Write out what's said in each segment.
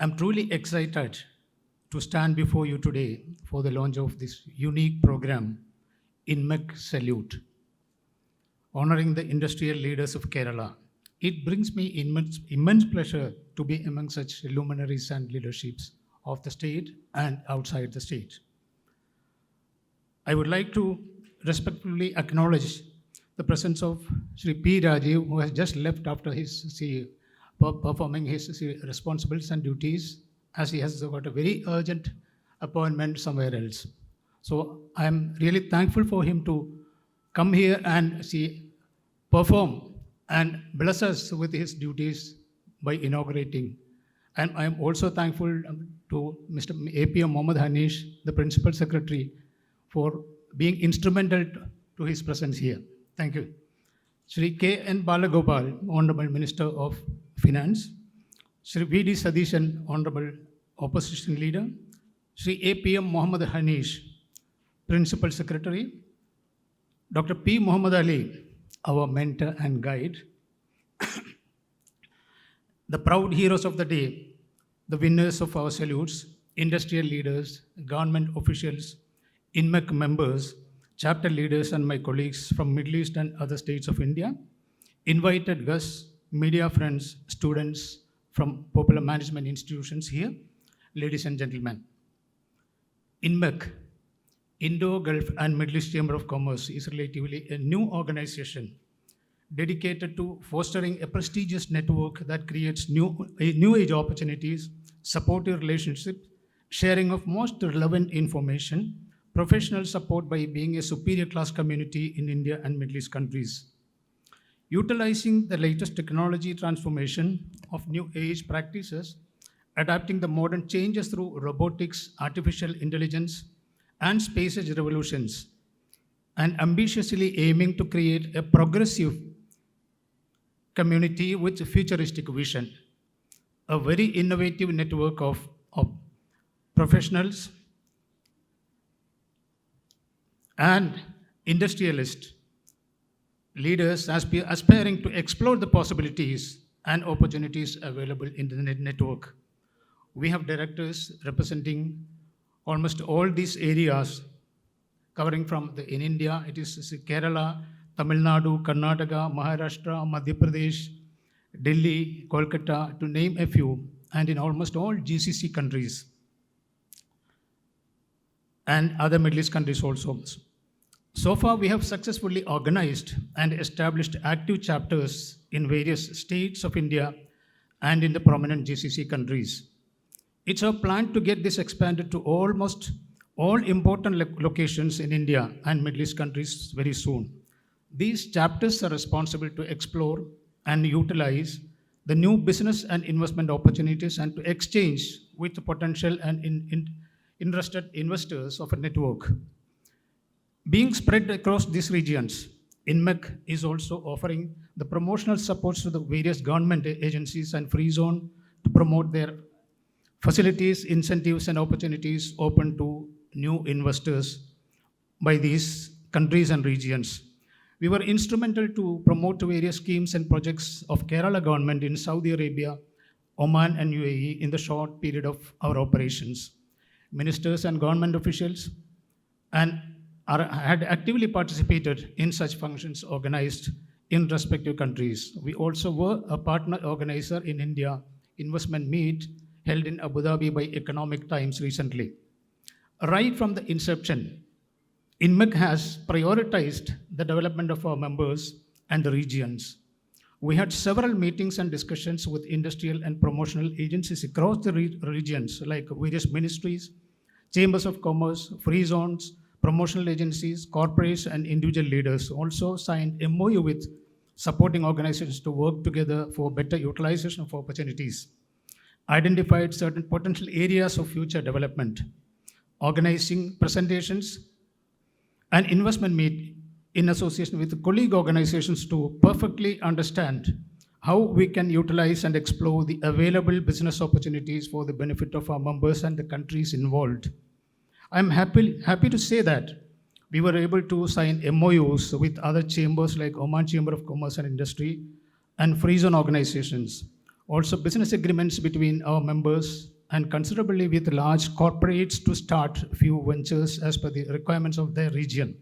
I'm truly excited to stand before you today for the launch of this unique program, INMECC Salute, honoring the industrial leaders of Kerala. It brings me immense pleasure to be among such luminaries and leaderships of the state and outside the state. I would like to respectfully acknowledge the presence of Sri P. Rajiv, who has just left after performing his responsibilities and duties, as he has got a very urgent appointment somewhere else. So I am really thankful for him to come here and perform and bless us with his duties by inaugurating. And I am also thankful to Mr. APM Mohammed Hanish, the Principal Secretary, for being instrumental to his presence here. Thank you. Shri K. N. Balagopal, Honorable Minister of Finance. Shri V. D. Sadishan, Honorable Opposition Leader. Shri APM Mohammed Hanish, Principal Secretary. Dr. P. Muhammad Ali, our mentor and guide. The proud heroes of the day, the winners of our salutes, industrial leaders, government officials, INMECC members, chapter leaders, and my colleagues from Middle East and other states of India, invited guests, media friends, students from popular management institutions here, ladies and gentlemen. INMECC, Indo-Gulf and Middle East Chamber of Commerce, is relatively a new organization dedicated to fostering a prestigious network that creates new age opportunities, supportive relationships, sharing of most relevant information, professional support by being a superior class community in India and Middle East countries. Utilizing the latest technology transformation of new age practices, adapting the modern changes through robotics, artificial intelligence, and space age revolutions, and ambitiously aiming to create a progressive community with futuristic vision. A very innovative network of professionals and industrialist leaders aspiring to explore the possibilities and opportunities available in the network. We have directors representing almost all these areas, covering from in India, it is Kerala, Tamil Nadu, Karnataka, Maharashtra, Madhya Pradesh, Delhi, Kolkata, to name a few, and in almost all GCC countries and other Middle East countries also. So far, we have successfully organized and established active chapters in various states of India and in the prominent GCC countries. It's our plan to get this expanded to almost all important locations in India and Middle East countries very soon. These chapters are responsible to explore and utilize the new business and investment opportunities and to exchange with the potential and interested investors of a network. Being spread across these regions, INMECC is also offering the promotional supports to the various government agencies and free zone to promote their facilities, incentives, and opportunities open to new investors by these countries and regions. We were instrumental to promote various schemes and projects of Kerala government in Saudi Arabia, Oman, and UAE in the short period of our operations. Ministers and government officials had actively participated in such functions organized in respective countries. We also were a partner organizer in India investment meet held in Abu Dhabi by Economic Times recently. Right from the inception, INMECC has prioritized the development of our members and the regions. We had several meetings and discussions with industrial and promotional agencies across the regions, like various ministries, chambers of commerce, free zones, promotional agencies, corporates, and individual leaders. Also signed MOU with supporting organizations to work together for better utilization of opportunities. Identified certain potential areas of future development. Organizing presentations and investment meet in association with colleague organizations to perfectly understand how we can utilize and explore the available business opportunities for the benefit of our members and the countries involved. I'm happy to say that we were able to sign MOUs with other chambers like Oman Chamber of Commerce and Industry and free zone organizations. Also business agreements between our members and considerably with large corporates to start few ventures as per the requirements of their region.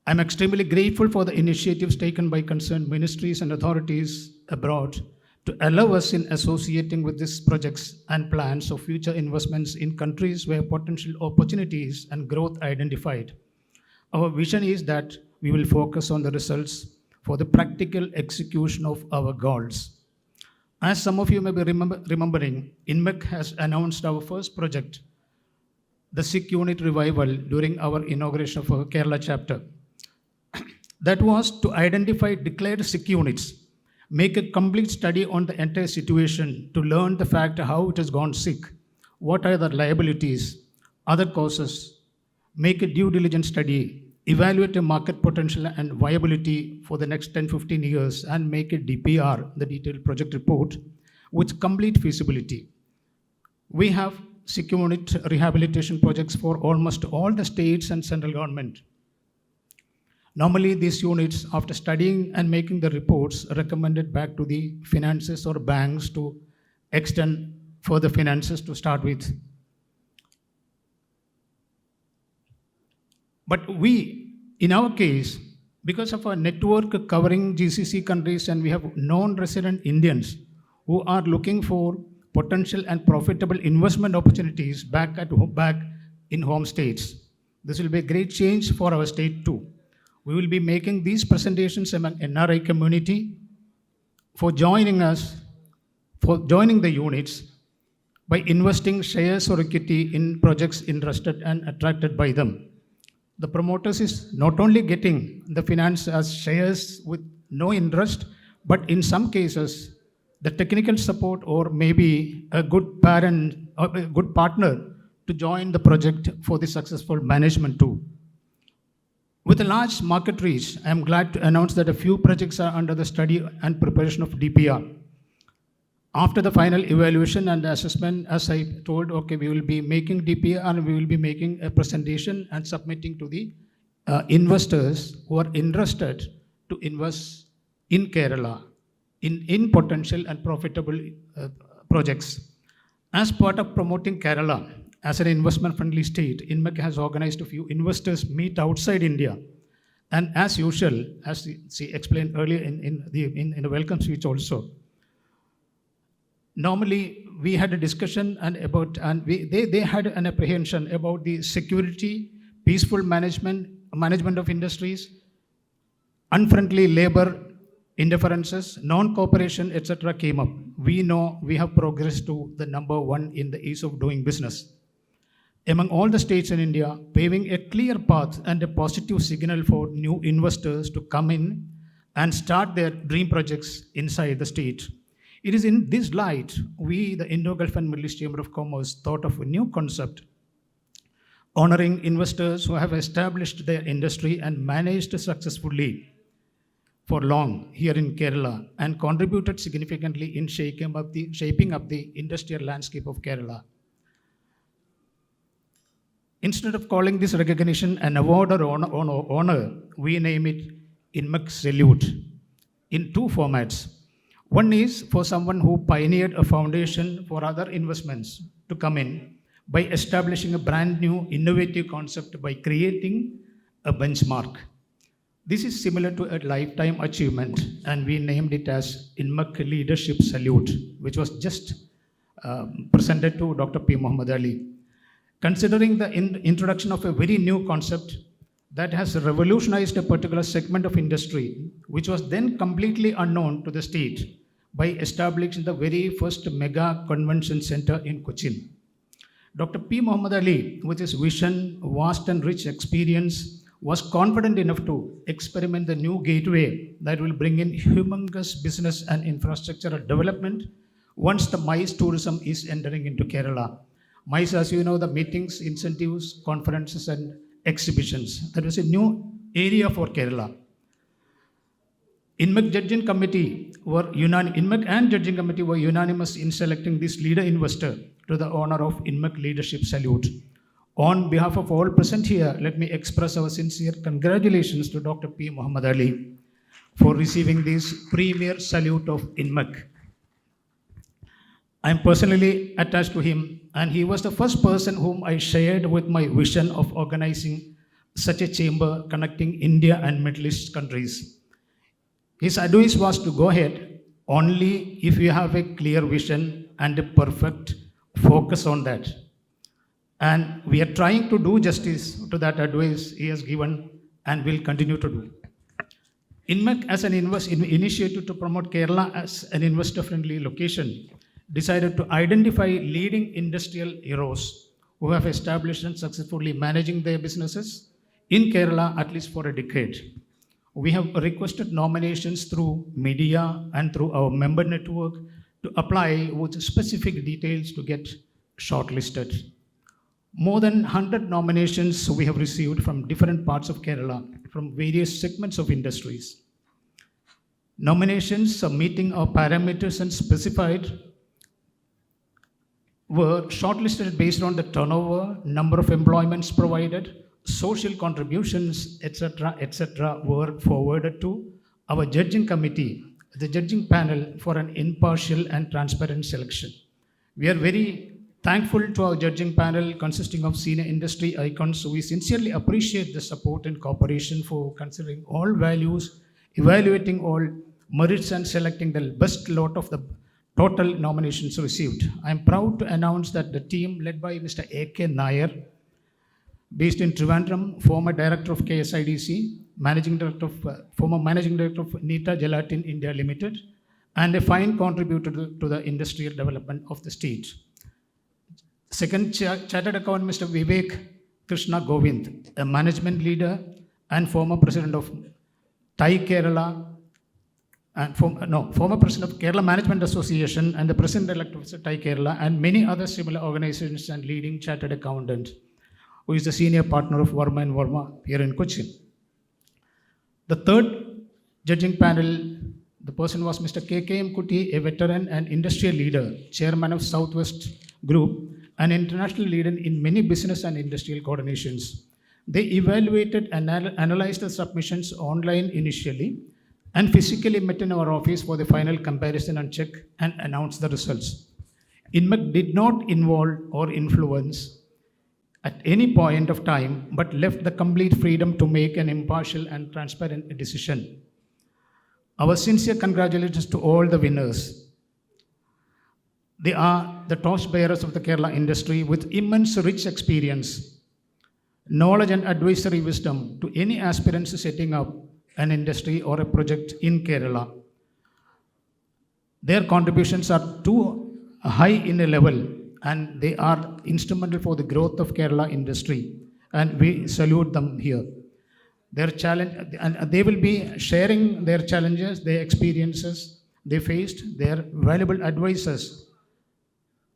I'm extremely grateful for the initiatives taken by concerned ministries and authorities abroad to allow us in associating with these projects and plans of future investments in countries where potential opportunities and growth identified. Our vision is that we will focus on the results for the practical execution of our goals. As some of you may be remembering, INMECC has announced our first project, the SICK Unit Revival, during our inauguration of our Kerala chapter. That was to identify declared SICK units, make a complete study on the entire situation to learn the fact how it has gone sick, what are the liabilities, other causes, make a due diligence study, evaluate a market potential and viability for the next 10-15 years, and make a DPR, the detailed project report, with complete feasibility. We have SICK unit rehabilitation projects for almost all the states and central government. Normally, these units, after studying and making the reports, recommended back to the finances or banks to extend further finances to start with. But we, in our case, because of our network covering GCC countries, and we have non-resident Indians who are looking for potential and profitable investment opportunities back in home states. This will be a great change for our state too. We will be making these presentations among NRI community for joining us, for joining the units by investing shares or equity in projects interested and attracted by them. The promoters is not only getting the finance as shares with no interest, but in some cases, the technical support or maybe a good parent or a good partner to join the project for the successful management too. With a large market reach, I am glad to announce that a few projects are under the study and preparation of DPR. After the final evaluation and assessment, as I told, okay, we will be making DPR and we will be making a presentation and submitting to the investors who are interested to invest in Kerala in potential and profitable projects. As part of promoting Kerala as an investment-friendly state, INMECC has organized a few investors meet outside India. And as usual, as she explained earlier in the welcome speech also, normally we had a discussion they had an apprehension about the security, peaceful management of industries, unfriendly labor interferences, non-cooperation, etc. came up. We know we have progressed to the number one in the ease of doing business among all the states in India, paving a clear path and a positive signal for new investors to come in and start their dream projects inside the state. It is in this light, we, the Indo-Gulf and Middle East Chamber of Commerce, thought of a new concept, honoring investors who have established their industry and managed successfully for long here in Kerala and contributed significantly in shaping up the industrial landscape of Kerala. Instead of calling this recognition an award or honor, we name it INMECC Salute in two formats. One is for someone who pioneered a foundation for other investments to come in by establishing a brand new innovative concept by creating a benchmark. This is similar to a lifetime achievement, and we named it as INMECC Leadership Salute, which was just presented to Dr. P. Muhammad Ali. Considering the introduction of a very new concept that has revolutionized a particular segment of industry, which was then completely unknown to the state, by establishing the very first mega convention center in Cochin. Dr. P. Muhammad Ali, with his vision, vast and rich experience, was confident enough to experiment the new gateway that will bring in humongous business and infrastructural development once the MICE tourism is entering into Kerala. MICE, as you know, the meetings, incentives, conferences, and exhibitions. That was a new area for Kerala. INMECC and judging committee were unanimous in selecting this leader investor to the honor of INMECC Leadership Salute. On behalf of all present here, let me express our sincere congratulations to Dr. P. Muhammad Ali for receiving this premier salute of INMECC. I'm personally attached to him, and he was the first person whom I shared with my vision of organizing such a chamber connecting India and Middle East countries. His advice was to go ahead only if you have a clear vision and a perfect focus on that. And we are trying to do justice to that advice he has given and will continue to do. INMECC, as an initiative to promote Kerala as an investor-friendly location, decided to identify leading industrial heroes who have established and successfully managing their businesses in Kerala at least for a decade. We have requested nominations through media and through our member network to apply with specific details to get shortlisted. More than 100 nominations we have received from different parts of Kerala, from various segments of industries. Nominations meeting our parameters and specified were shortlisted based on the turnover, number of employments provided, social contributions, etc., were forwarded to our judging committee, the judging panel, for an impartial and transparent selection. We are very thankful to our judging panel consisting of senior industry icons. We sincerely appreciate the support and cooperation for considering all values, evaluating all merits, and selecting the best lot of the total nominations received. I am proud to announce that the team led by Mr. A.K. Nair, based in Trivandrum, former director of KSIDC, former managing director of Nita Gelatin India Limited, and a fine contributor to the industrial development of the state. Second, Chartered Accountant Mr. Vivek Krishna Govind, a management leader and former president of Thai Kerala, and former president of Kerala Management Association and the president-elect of Thai Kerala, and many other similar organizations and leading chartered accountant, who is the senior partner of Verma and Verma here in Cochin. The third judging panel, the person was Mr. K.K.M. Kuti, a veteran and industrial leader, chairman of Southwest Group, an international leader in many business and industrial coordinations. They evaluated and analyzed the submissions online initially and physically met in our office for the final comparison and check and announced the results. INMECC did not involve or influence at any point of time, but left the complete freedom to make an impartial and transparent decision. Our sincere congratulations to all the winners. They are the torchbearers of the Kerala industry with immense rich experience, knowledge and advisory wisdom to any aspirants setting up an industry or a project in Kerala. Their contributions are too high in a level, and they are instrumental for the growth of Kerala industry, and we salute them here. Their challenge, and they will be sharing their challenges, their experiences they faced, their valuable advices,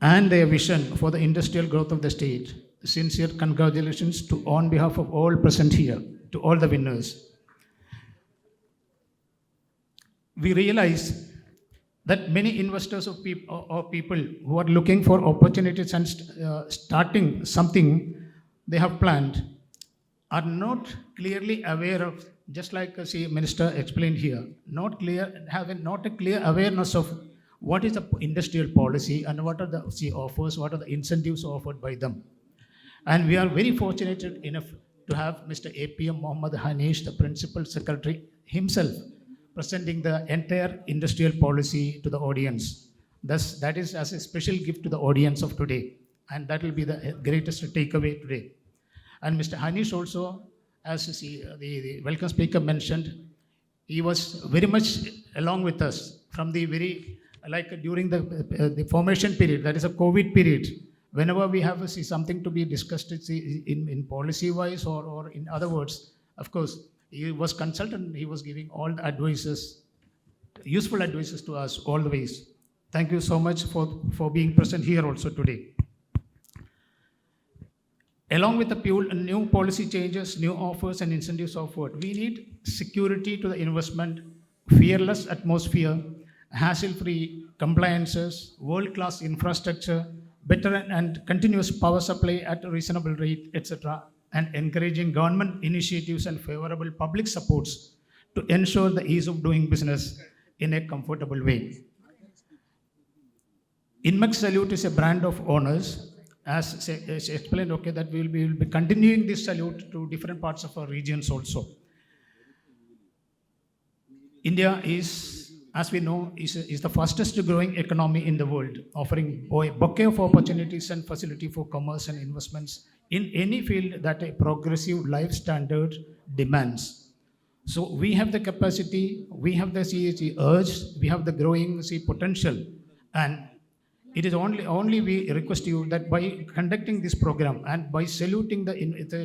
and their vision for the industrial growth of the state. Sincere congratulations on behalf of all present here, to all the winners. We realize that many investors or people who are looking for opportunities and starting something they have planned are not clearly aware of, just like Minister explained here, not a clear awareness of what is the industrial policy and what are the offers, what are the incentives offered by them. And we are very fortunate enough to have Mr. APM Mohammad Hanish, the Principal Secretary himself, presenting the entire industrial policy to the audience. Thus, that is as a special gift to the audience of today. And that will be the greatest takeaway today. And Mr. Hanish also, as the welcome speaker mentioned, he was very much along with us from the very, like during the formation period, that is a COVID period. Whenever we have something to be discussed in policy-wise or in other words, of course, he was consultant, he was giving all the advices, useful advices to us all the ways. Thank you so much for being present here also today. Along with the new policy changes, new offers and incentives offered, we need security to the investment, fearless atmosphere, hassle-free compliances, world-class infrastructure, better and continuous power supply at a reasonable rate, etc., and encouraging government initiatives and favorable public supports to ensure the ease of doing business in a comfortable way. INMECC Salute is a brand of honors. As explained, okay, that we will be continuing this salute to different parts of our regions also. India is, as we know, is the fastest growing economy in the world, offering a bouquet of opportunities and facility for commerce and investments in any field that a progressive life standard demands. So we have the capacity, we have the urge, we have the growing potential, and it is only we request you that by conducting this program and by saluting the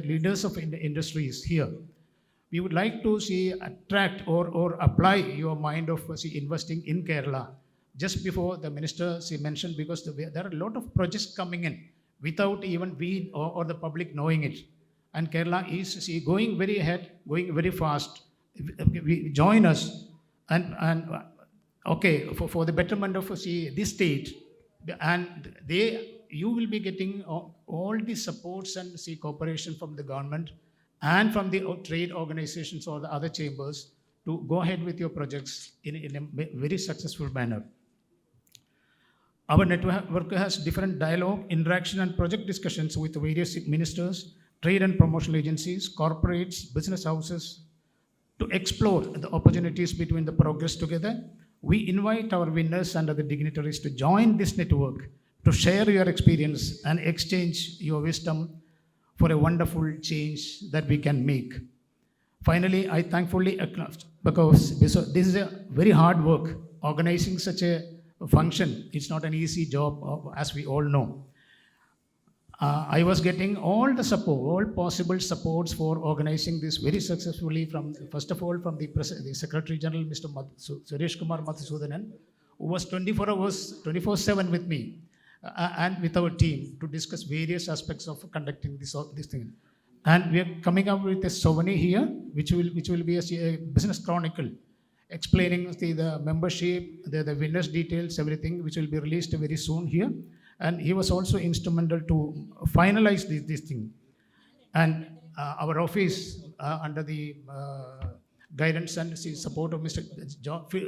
leaders of industries here, we would like to attract or apply your mind of investing in Kerala. Just before the minister mentioned, because there are a lot of projects coming in without even we or the public knowing it. And Kerala is going very ahead, going very fast. We join us and okay, for the betterment of this state, and you will be getting all the supports and cooperation from the government and from the trade organizations or the other chambers to go ahead with your projects in a very successful manner. Our network has different dialogue, interaction, and project discussions with various ministers, trade and promotional agencies, corporates, business houses, to explore the opportunities between the progress together. We invite our winners and other dignitaries to join this network, to share your experience and exchange your wisdom for a wonderful change that we can make. Finally, I thankfully acknowledge, because this is a very hard work. Organizing such a function, it's not an easy job, as we all know. I was getting all the support, all possible supports for organizing this very successfully from, first of all, from the Secretary General, Mr. Suresh Kumar Madhusudanan, who was 24/7 with me and with our team to discuss various aspects of conducting this thing. And we are coming up with a souvenir here, which will be a business chronicle, explaining the membership, the winners details, everything, which will be released very soon here. And he was also instrumental to finalize this thing. And our office, under the guidance and support of Mr.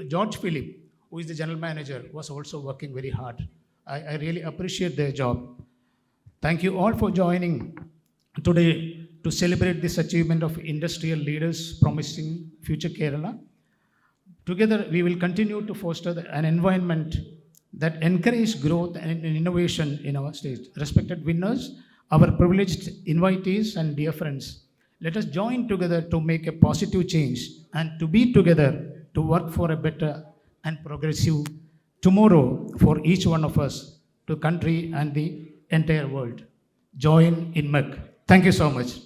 George Philip, who is the general manager, was also working very hard. I really appreciate their job. Thank you all for joining today to celebrate this achievement of industrial leaders promising future Kerala. Together, we will continue to foster an environment that encourages growth and innovation in our state. Respected winners, our privileged invitees and dear friends, let us join together to make a positive change and to be together to work for a better and progressive tomorrow for each one of us, to country and the entire world. Join INMECC. Thank you so much.